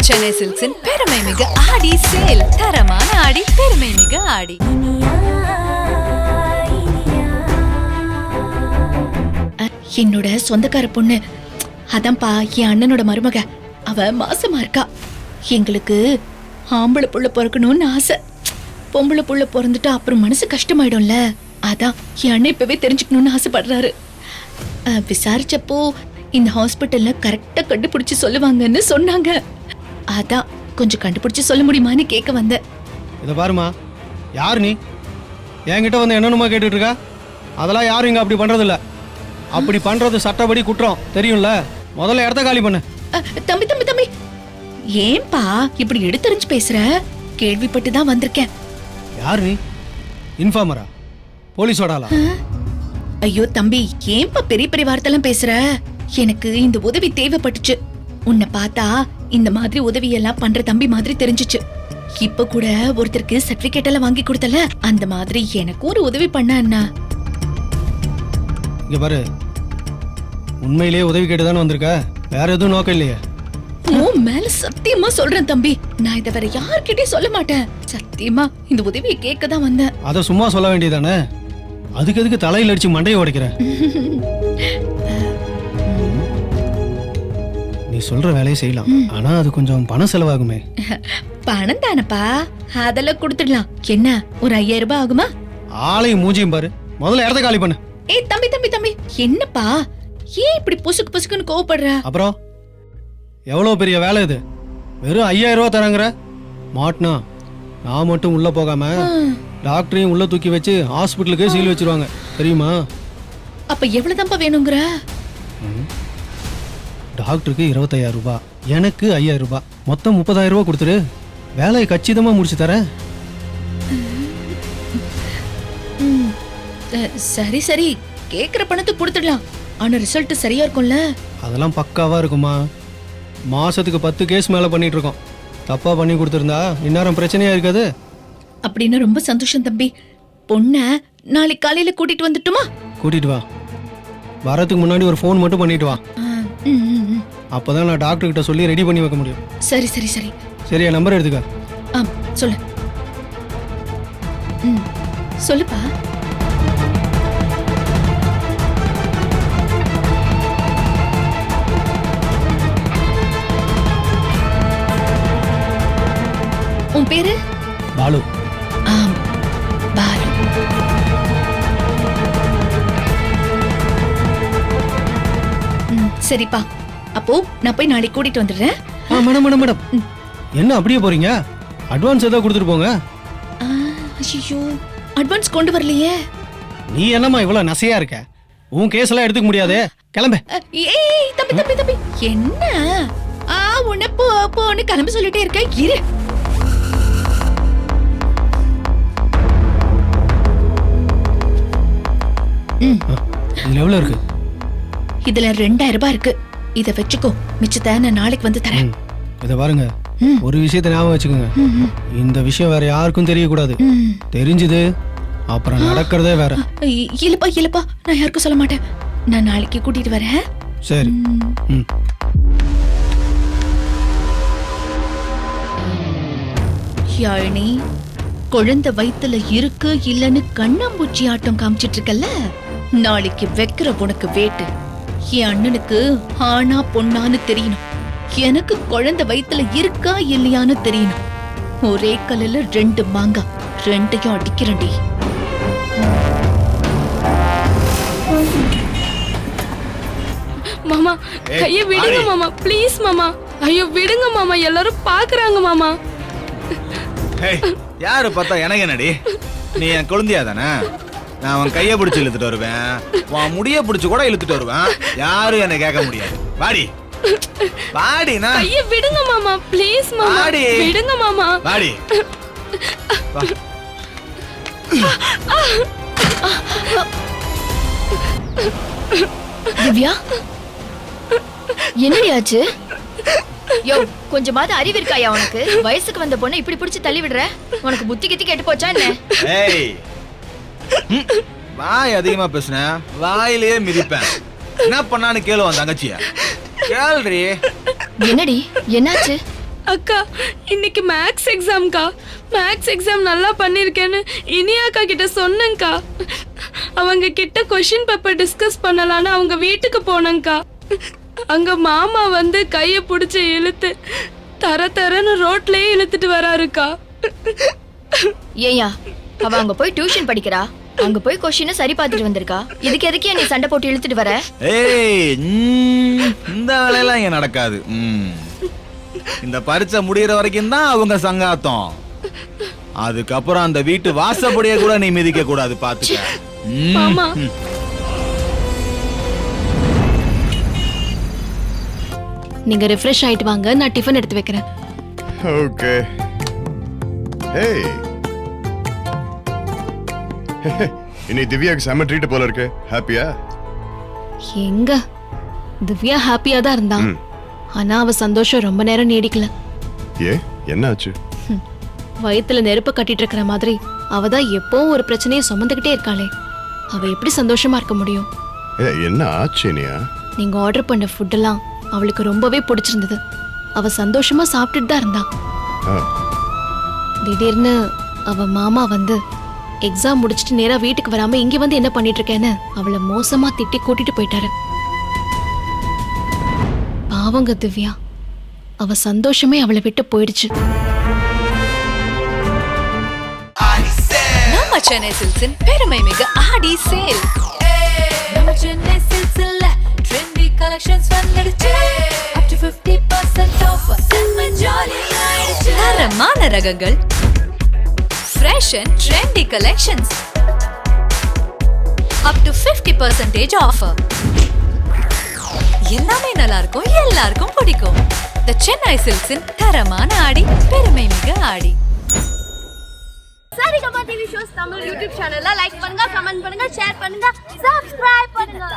சென்னை சில்க்ஸின் பெருமை மிகு ஆடி சேல். தரமான ஆடி, பெருமை மிகு ஆடி. என்னோட சொந்தக்கார பொண்ணு அதான்ப்பா, என் அண்ணனோட மருமக. அவ மாசமா இருக்கா. எங்களுக்கு ஆம்பளை புள்ள பிறக்கணும்னு ஆசை. பொம்பளை புள்ள பிறந்துட்டா அப்புறம் மனசு கஷ்டமாயிடும்ல. அதான் என் அண்ணன் இப்பவே தெரிஞ்சுக்கணும்னு ஆசைப்படுறாரு. விசாரிச்சப்போ இந்த ஹாஸ்பிட்டல்ல கரெக்டா கண்டுபிடிச்சு சொல்லுவாங்கன்னு சொன்னாங்க. அதான் கொஞ்சம் கண்டுபிடிச்சு சொல்ல முடியுமான்னு கேட்க வந்தேன். இதை பாருமா, யார் நீ? என்கிட்ட வந்து என்னென்னமா கேட்டுட்டு இருக்கா? அதெல்லாம் யாரும் இங்க அப்படி பண்றதில்ல. அப்படி பண்றது சட்டப்படி குற்றம், தெரியும்ல. முதல்ல இடத்த காலி பண்ணு. தம்பி தம்பி தம்பி, ஏன்பா இப்படி எடுத்தறிஞ்சு பேசுற? கேள்விப்பட்டு தான் வந்திருக்கேன். யார் நீ? இன்ஃபார்மரா? போலீஸோடாலா? ஐயோ தம்பி, ஏன்பா பெரிய பெரிய வார்த்தைலாம் பேசுற? எனக்கு இந்த உதவி தேவைப்பட்டுச்சு. உன்னை பார்த்தா இந்த மாதிரி உதவி எல்லாம் பண்ற தம்பி மாதிரி தெரிஞ்சுச்சு. இப்ப கூட ஒருத்தருக்கு சர்டிபிகேட் எல்லாம் வாங்கி கொடுத்தல, அந்த மாதிரி எனக்கு ஒரு உதவி பண்ண அண்ணா. இங்க பாரு, உண்மையிலேயே உதவி கேட்டுதானே வந்திருக்க, வேற எதுவும் நோக்கம் இல்லையே? உன் மேல சத்தியமா சொல்றேன் தம்பி, நான் இதை வேற யார்கிட்டயும் சொல்ல மாட்டேன். சத்தியமா இந்த உதவியை கேட்க தான் வந்தேன். அத சும்மா சொல்ல வேண்டியதானே? அதுக்கு எதுக்கு தலையில அடிச்சு மண்டையை உடைக்கிற? நீ சொல்ற வேலையை செய்யலாம், ஆனா அது கொஞ்சம் பணம் செலவாகுமே. பணம் தானப்பா, அதெல்லாம் கொடுத்துடலாம். என்ன, ஒரு 5000 ரூபாய் ஆகுமா? ஆளையும் மூஞ்சியும் பாரு. முதல்ல இடத்த காலி பண்ணு. ஏய் தம்பி தம்பி தம்பி, என்னப்பா ஏன் இப்படி புசுக்கு புசுக்குன்னு கோவப்படுற? அப்புறம் எவ்வளவு பெரிய வேலை இது? வெறும் 5000 ரூபாய் தராங்கற? மாட்டினா நான் மட்டும் உள்ள போகாம டாக்டரையும் உள்ள தூக்கி வச்சு ஹாஸ்பிட்டலுக்கு சீல் வச்சிருவாங்க, தெரியுமா? அப்ப எவ்வளவுதான்ப்பா வேணுங்கிற? டாக்டருக்கு 25000 ரூபாய், எனக்கு 5000 ரூபாய், மொத்தம் 30000 ரூபாய் கொடுத்துரு. வேலையை கச்சிதமா முடிச்சு தரேன். சரி சரி, கேக்குற பணத்தை கொடுத்துடலாம். ஆனா ரிசல்ட் சரியா இருக்கும்ல? அதெல்லாம் பக்காவா இருக்குமா. மாசத்துக்கு 10 கேஸ் மேல பண்ணிட்டு இருக்கோம். தப்பா பண்ணி கொடுத்துருந்தா இந்நேரம் பிரச்சனையா இருக்காது. அப்படின்னா ரொம்ப சந்தோஷம் தம்பி. பொண்ண நாளைக்கு காலையில கூட்டிட்டு வந்துட்டுமா? கூட்டிட்டு வா. வரதுக்கு முன்னாடி ஒரு ஃபோன் மட்டும் பண்ணிட்டு வா. அப்பதான் நான் டாக்டர் கிட்ட சொல்லி ரெடி பண்ணி வைக்க முடியும். சரி சரி சரி. சரியா, நம்பர் எடுத்துக்க. சொல்லு. சொல்லுப்பா. உன் பேரு? பாலு. பாலு. சரிப்பா, அப்போ நான் போய் நாளைக்கு கூட்டிட்டு வந்துடுறேன். மேடம் மேடம் மேடம், என்ன அப்படியே போறீங்க? அட்வான்ஸ் ஏதாவது கொடுத்துட்டு போங்க. ஐயோ, அட்வான்ஸ் கொண்டு வரலையே. நீ என்னம்மா இவ்வளவு நசையா இருக்க? உன் கேஸ் எல்லாம் எடுத்துக்க முடியாது, கிளம்பு. ஏய் தம்பி தம்பி தம்பி, என்ன உன்னை போ போன்னு கிளம்பி சொல்லிட்டே இருக்க. இரு. இதுல எவ்வளவு இருக்கு? இதுல 2000 ரூபாய் இருக்கு. இத வச்சுக்கோ, மிச்சத்தை நான் நாளைக்கு வந்து தரேன். இத பாருங்க, ஒரு விஷயத்தை ஞாபகம் வச்சுக்கோங்க. இந்த விஷயம் வேற யாருக்கும் தெரியக்கூடாது. தெரிஞ்சது அப்புறம் நடக்கிறதே வேற. இல்லப்பா இல்லப்பா, நான் யாருக்கும் சொல்ல மாட்டேன். நான் நாளைக்கு கூட்டிட்டு வரேன். சரி. யாழினி, குழந்தை வயித்துல இருக்கு இல்லன்னு கண்ணாம்பூச்சி ஆட்டம் காமிச்சிட்டு இருக்கல்ல, நாளைக்கு வைக்கிற உனக்கு வேட்டு என் அண்ணனுக்கு ஆனா பொண்ணான்னு தெரியணும். எனக்கு குழந்தை வயித்துல இருக்கா இல்லையான்னு தெரியணும். ஒரே கல்லுல 2 மாங்காய், 2யும் அடிக்கிறண்டி. மாமா, கைய விடுங்க மாமா, ப்ளீஸ் மாமா. ஐயோ விடுங்க மாமா, எல்லாரும் பாக்குறாங்க மாமா. யாரு பார்த்தா எனக்கு என்னடி? நீ என் குழந்தையா தானே? நான் அவன் கைய பிடிச்சு இழுத்துட்டு வருவேன், உன் முடிய பிடிச்சு கூட இழுத்துட்டு வருவேன். யாரும் என்ன கேட்க முடியாது. வாடி வாடி. நான் கைய விடுங்க மாமா, ப்ளீஸ் மாமா, விடுங்க மாமா. வாடி. திவ்யா, என்னடி ஆச்சு? யோ, கொஞ்சமாவது அறிவு இருக்காயா உனக்கு? வயசுக்கு வந்த பொண்ணை இப்படி பிடிச்சு தள்ளி விடுற? உனக்கு புத்தி கித்தி கெட்டு போச்சா என்ன? ஏய், வாய் அதிகமா பேசுன, வாயிலேயே மிதிப்பேன். என்ன பண்ணான்னு கேளுவான் தங்கச்சிய. கேள்றி. என்னடி, என்னாச்சு? அக்கா இன்னைக்கு மேக்ஸ் எக்ஸாம்க்கா. மேக்ஸ் எக்ஸாம் நல்லா பண்ணிருக்கேன்னு இனியா அக்கா கிட்ட சொன்னேங்க்கா. அவங்க கிட்ட கொஷின் பேப்பர் டிஸ்கஸ் பண்ணலான்னு அவங்க வீட்டுக்கு போனேங்க்கா. அங்க மாமா வந்து கைய பிடிச்சி இழுத்து தரன்னு ரோட்லயே இழுத்துட்டு வராருக்கா. ஏயா அவ அங்க போய் டியூஷன் படிக்கிறா, அங்க போய் கொஸ்டினை சரி பார்த்துட்டு வந்திருக்கா. இதுக்கு எதுக்கே நீ சண்டை போட்டு இழுத்துட்டு வர? ஏய் இந்த வேலையெல்லாம் இங்க நடக்காது. இந்த பரீட்சை முடியற வரைக்கும் தான் அவங்க சங்காத்தம். அதுக்கப்புறம் அந்த வீட்டு வாசப்படியே கூட நீ மிதிக்க கூடாது, பாத்துக்க. மாமா நீங்க ரிஃப்ரெஷ் ஆயிட்டு வாங்க, நான் டிஃபன் எடுத்து வைக்கிறேன். ஓகே. ஹேய் இனி திவ்யாக்கு செம்ம ட்ரீட் போல இருக்கு. ஹாப்பியா? எங்க திவ்யா ஹாப்பியா தான் இருந்தா, ஆனா அவ சந்தோஷம் ரொம்ப நேரம் நீடிக்கல. ஏ என்ன ஆச்சு? வயித்துல நெருப்பு கட்டிட்டு இருக்கிற மாதிரி அவ தான் எப்பவும் ஒரு பிரச்சனையை சுமந்துகிட்டே இருக்காளே. அவ எப்படி சந்தோஷமா இருக்க முடியும்? என்ன ஆச்சு இனியா? நீங்க ஆர்டர் பண்ண ஃபுட் எல்லாம் அவளுக்கு ரொம்பவே பிடிச்சிருந்தது. அவ சந்தோஷமா சாப்பிட்டுட்டு தான் இருந்தா. திடீர்னு அவ மாமா வந்து எக்ஸாம் முடிச்சிட்டு நேரா வீட்டுக்கு வராம இங்க வந்து என்ன பண்ணிட்டு இருக்கேன்னு அவளை மோசமா திட்டி கூட்டிட்டு போயிட்டாரு. பாவங்க திவ்யா, அவ சந்தோஷமே அவளை விட்டு போயிடுச்சு. நம்ம சென்னை சில்க்ஸின் பெருமை மிகு ஆடி சேல். நம்ம சென்னை சில்க்ஸ்ல ட்ரெண்டி கலெக்ஷன்ஸ் வந்துடுச்சு. up to 50% off. செம்ம ஜாலி ஆயிடுச்சு. தரமான ரகங்கள், fresh and trendy collections. up to 50% offer. எல்லாமே நல்லா இருக்கும், எல்லாருக்கும் பிடிக்கும். The Chennai Silks-இன் தரமான ஆடி, பெருமை மிகு ஆடி. Saregama TV shows Tamil YouTube சேனல்ல லைக் பண்ணுங்க, கமெண்ட் பண்ணுங்க, ஷேர் பண்ணுங்க, சப்ஸ்கிரைப் பண்ணுங்க.